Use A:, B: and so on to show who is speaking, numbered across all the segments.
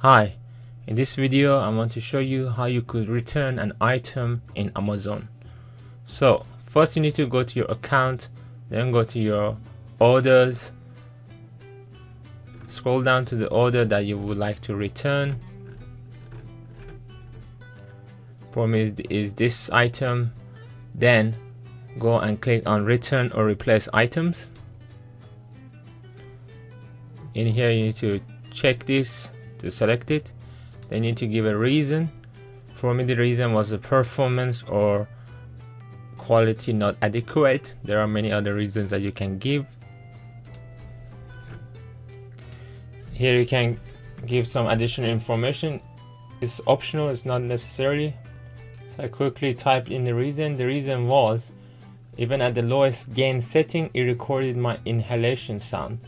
A: Hi, in this video I want to show you how you could return an item in Amazon. So first you need to go to your account, then go to your orders, scroll down to the order that you would like to return. For me is this item. Then go and click on return or replace items. In here you need to check this to select it. They need to give a reason. For me the reason was the performance or quality not adequate. There are many other reasons that you can give. Here you can give some additional information. It's optional, it's not necessarily. So I quickly typed in the reason. The reason was, even at the lowest gain setting, it recorded my inhalation sound.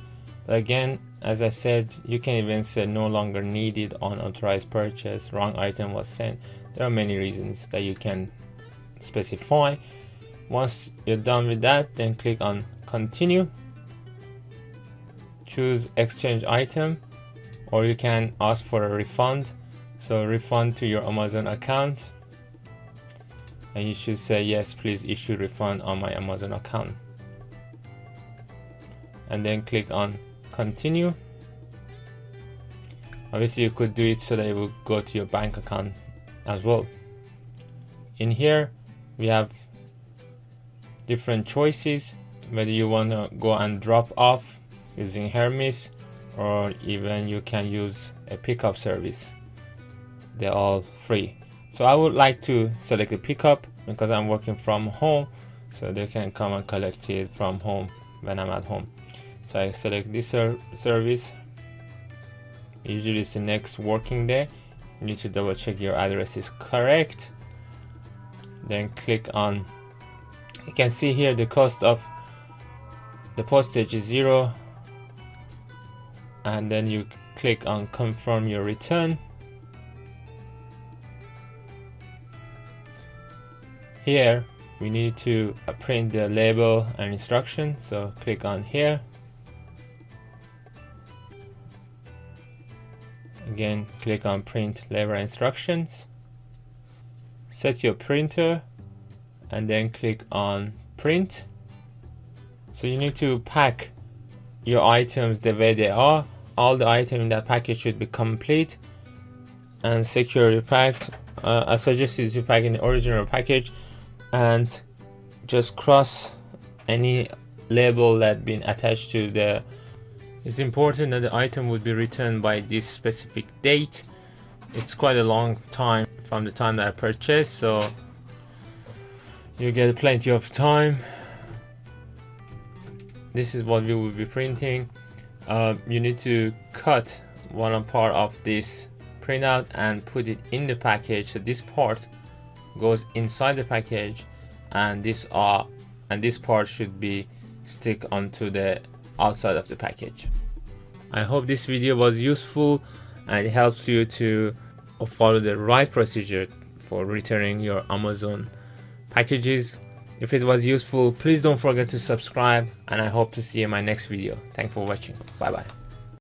A: But again, as I said, you can even say no longer needed, unauthorized purchase, wrong item was sent. There are many reasons that you can specify. Once you're done with that, then click on continue. Choose exchange item, or you can ask for a refund. So refund to your Amazon account. And you should say yes, please issue refund on my Amazon account. And then click on continue. Obviously you could do it so that it will go to your bank account as well. In here we have different choices, whether you want to go and drop off using Hermes, or even you can use a pickup service. They're all free. So I would like to select the pickup because I'm working from home, so they can come and collect it from home when I'm at home. So I select this service. Usually it's the next working day. You need to double check your address is correct. Then click on, you can see here the cost of the postage is 0. And then you click on confirm your return. Here we need to print the label and instruction, so click on here. Again, click on print label instructions. Set your printer and then click on print. So you need to pack your items the way they are. All the items in that package should be complete and securely packed. I suggest you to pack in the original package and just cross any label that been attached to the. It's important that the item would be returned by this specific date. It's quite a long time from the time that I purchased, so you get plenty of time. This is what we will be printing. You need to cut one part of this printout and put it in the package. So this part goes inside the package, and this part should be stick onto the outside of the package. I hope this video was useful and it helps you to follow the right procedure for returning your Amazon packages. If it was useful, please don't forget to subscribe, and I hope to see you in my next video. Thanks for watching. Bye bye.